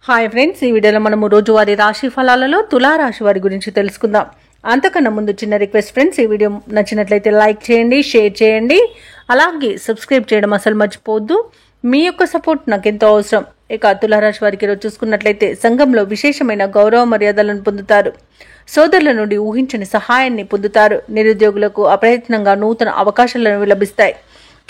Hi friends, ఈ వీడియోలో మనము రోజువారీ రాశి ఫలాలలో తులారాశి వారి గురించి తెలుసుకుందాం. అంతకన్నా ముందు చిన్న రిక్వెస్ట్ ఫ్రెండ్స్, ఈ వీడియో నచ్చినట్లయితే లైక్ చేయండి, షేర్ చేయండి, అలాగే సబ్స్క్రైబ్ చేయడం అసలు మర్చిపోవద్దు. మీ యొక్క సపోర్ట్ నాకు ఎంతో అవసరం. ఇక తులారాశి వారికి ఈరోజు చూసుకున్నట్లయితే సంఘంలో విశేషమైన గౌరవ మర్యాదలను పొందుతారు. సోదరుల నుండి ఊహించని సహాయాన్ని పొందుతారు. నిరుద్యోగులకు అప్రయత్నంగా నూతన అవకాశాలను లభిస్తాయి.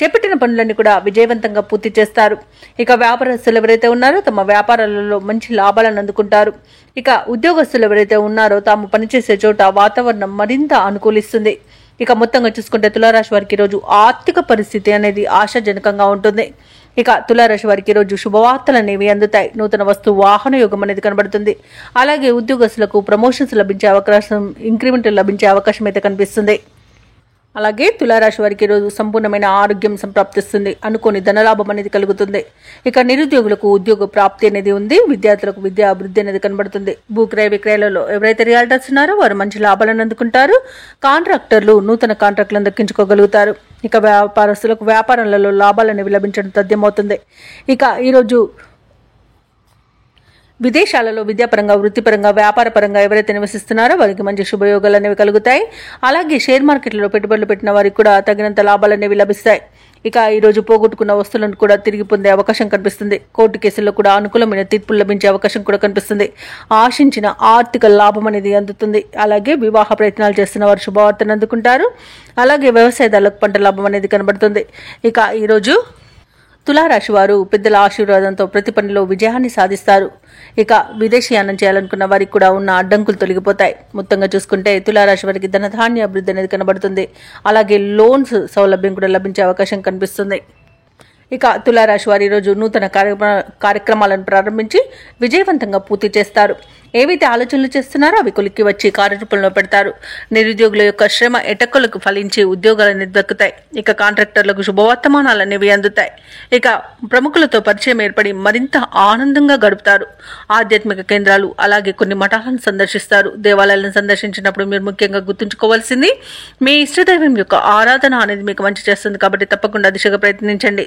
చేపట్టిన పనులన్నీ కూడా విజయవంతంగా పూర్తి చేస్తారు. ఇక వ్యాపారస్తులు ఎవరైతే ఉన్నారో తమ వ్యాపారాలలో మంచి లాభాలను అందుకుంటారు. ఇక ఉద్యోగస్తులు ఎవరైతే ఉన్నారో తాము పనిచేసే చోట వాతావరణం మరింత అనుకూలిస్తుంది. ఇక మొత్తంగా చూసుకుంటే తులారాశి వారికి ఈరోజు ఆర్థిక పరిస్థితి అనేది ఆశాజనకంగా ఉంటుంది. ఇక తులారాశి వారికి ఈరోజు శుభవార్తలు అనేవి అందుతాయి. నూతన వస్తు వాహన యోగం అనేది కనబడుతుంది. అలాగే ఉద్యోగస్తులకు ప్రమోషన్స్ లభించే అవకాశం, ఇంక్రిమెంట్ లభించే అవకాశం అయితే కనిపిస్తుంది. అలాగే తులారాశి వారికి ఈరోజు సంపూర్ణమైన ఆరోగ్యం సంప్రాప్తిస్తుంది. అనుకోని ధనలాభం అనేది కలుగుతుంది. ఇక నిరుద్యోగులకు ఉద్యోగ ప్రాప్తి అనేది ఉంది. విద్యార్థులకు విద్యా అభివృద్ధి అనేది కనబడుతుంది. భూక్రయ విక్రయాలలో ఎవరైతే రియాల్టర్స్ ఉన్నారో వారు మంచి లాభాలను అందుకుంటారు. కాంట్రాక్టర్లు నూతన కాంట్రాక్టులను దక్కించుకోగలుగుతారు. ఇక వ్యాపారస్తులకు వ్యాపారాలలో లాభాలు అనేవి లభించడం తథ్యమవుతుంది. ఇక ఈరోజు విదేశాలలో విద్యాపరంగా, వృత్తిపరంగా, వ్యాపారపరంగా ఎవరైతే నివసిస్తున్నారో వారికి మంచి శుభయోగాలు అనేవి కలుగుతాయి. అలాగే షేర్ మార్కెట్లలో పెట్టుబడులు పెట్టిన వారికి కూడా తగినంత లాభాలు అనేవి లభిస్తాయి. ఇక ఈరోజు పోగొట్టుకున్న వస్తువులను కూడా తిరిగి పొందే అవకాశం కనిపిస్తుంది. కోర్టు కేసుల్లో కూడా అనుకూలమైన తీర్పులు లభించే అవకాశం కూడా కనిపిస్తుంది. ఆశించిన ఆర్థిక లాభం అనేది అందుతుంది. అలాగే వివాహ ప్రయత్నాలు చేస్తున్న వారు శుభవార్తను అందుకుంటారు. అలాగే వ్యవసాయదారులకు పంట లాభం అనేది కనబడుతుంది. ఇక ఈరోజు తులారాశి వారు పెద్దల ఆశీర్వాదంతో ప్రతి పనిలో విజయాన్ని సాధిస్తారు. ఇక విదేశీయానం చేయాలనుకున్న వారికి కూడా ఉన్న అడ్డంకులు తొలగిపోతాయి. మొత్తంగా చూసుకుంటే తులారాశి వారికి ధనధాన్య అభివృద్ధి అనేది కనబడుతుంది. అలాగే లోన్స్ సౌలభ్యం కూడా లభించే అవకాశం కనిపిస్తుంది. ఇక తులారాశి వారి ఈరోజు నూతన కార్యక్రమాలను ప్రారంభించి విజయవంతంగా పూర్తి చేస్తారు. ఏవైతే ఆలోచనలు చేస్తున్నారో అవి కొలిక్కి వచ్చి కార్యరూపంలో పెడతారు. నిరుద్యోగుల యొక్క శ్రమ ఎటక్కులకు ఫలించి ఉద్యోగాలన్నీ దక్కుతాయి. ఇక కాంట్రాక్టర్లకు శుభవర్తమానాలు అనేవి అందుతాయి. ఇక ప్రముఖులతో పరిచయం ఏర్పడి మరింత ఆనందంగా గడుపుతారు. ఆధ్యాత్మిక కేంద్రాలు అలాగే కొన్ని మఠాలను సందర్శిస్తారు. దేవాలయాలను సందర్శించినప్పుడు మీరు ముఖ్యంగా గుర్తుంచుకోవాల్సింది మీ ఇష్టదైవం యొక్క ఆరాధన అనేది మీకు మంచి చేస్తుంది. కాబట్టి తప్పకుండా దిశగా ప్రయత్నించండి.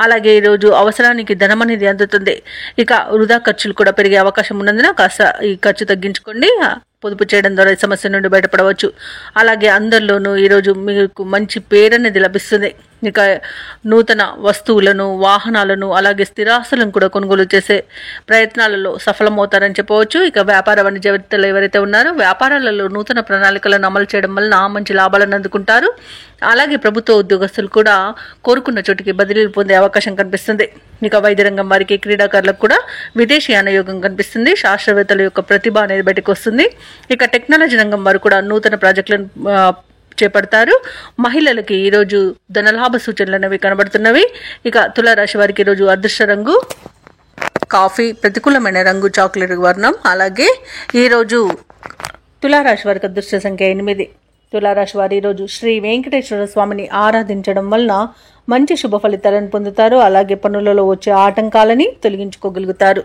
అలాగే ఈరోజు అవసరానికి ధనం అనేది అందుతుంది. ఇక వృధా ఖర్చులు కూడా పెరిగే అవకాశం ఉన్నందున కాస్త ఈ ఖర్చు తగ్గించుకోండి. పొదుపు చేయడం ద్వారా ఈ సమస్య నుండి బయటపడవచ్చు. అలాగే అందరిలోనూ ఈరోజు మీకు మంచి పేరు అనేది లభిస్తుంది. ఇక నూతన వస్తువులను, వాహనాలను, అలాగే స్థిరాస్తులను కూడా కొనుగోలు చేసే ప్రయత్నాలలో సఫలమవుతారని చెప్పవచ్చు. ఇక వ్యాపార వాణిజ్యవేత్తలు ఎవరైతే ఉన్నారో వ్యాపారాలలో నూతన ప్రణాళికలను అమలు చేయడం వలన మంచి లాభాలను అందుకుంటారు. అలాగే ప్రభుత్వ ఉద్యోగస్తులు కూడా కోరుకున్న చోటికి బదిలీలు పొందే అవకాశం కనిపిస్తుంది. ఇక వైద్య రంగం వారికి, క్రీడాకారులకు కూడా విదేశీయాన యోగం కనిపిస్తుంది. శాస్త్రవేత్తల యొక్క ప్రతిభ అనేది బయటకు వస్తుంది. ఇక టెక్నాలజీ రంగం వారు కూడా నూతన ప్రాజెక్టులను చేపడతారు. మహిళలకి ఈరోజు ధనలాభ సూచనలు అనేవి కనబడుతున్నవి. ఇక తులారాశి వారికి ఈరోజు అదృష్ట రంగు కాఫీ, ప్రతికూలమైన రంగు చాక్లెట్ వర్ణం. అలాగే ఈరోజు తులారాశి వారికి అదృష్ట సంఖ్య 8. తులారాశి వారి ఈరోజు శ్రీ వెంకటేశ్వర స్వామిని ఆరాధించడం వలన మంచి శుభ ఫలితాలను పొందుతారు. అలాగే పనులలో వచ్చే ఆటంకాలని తొలగించుకోగలుగుతారు.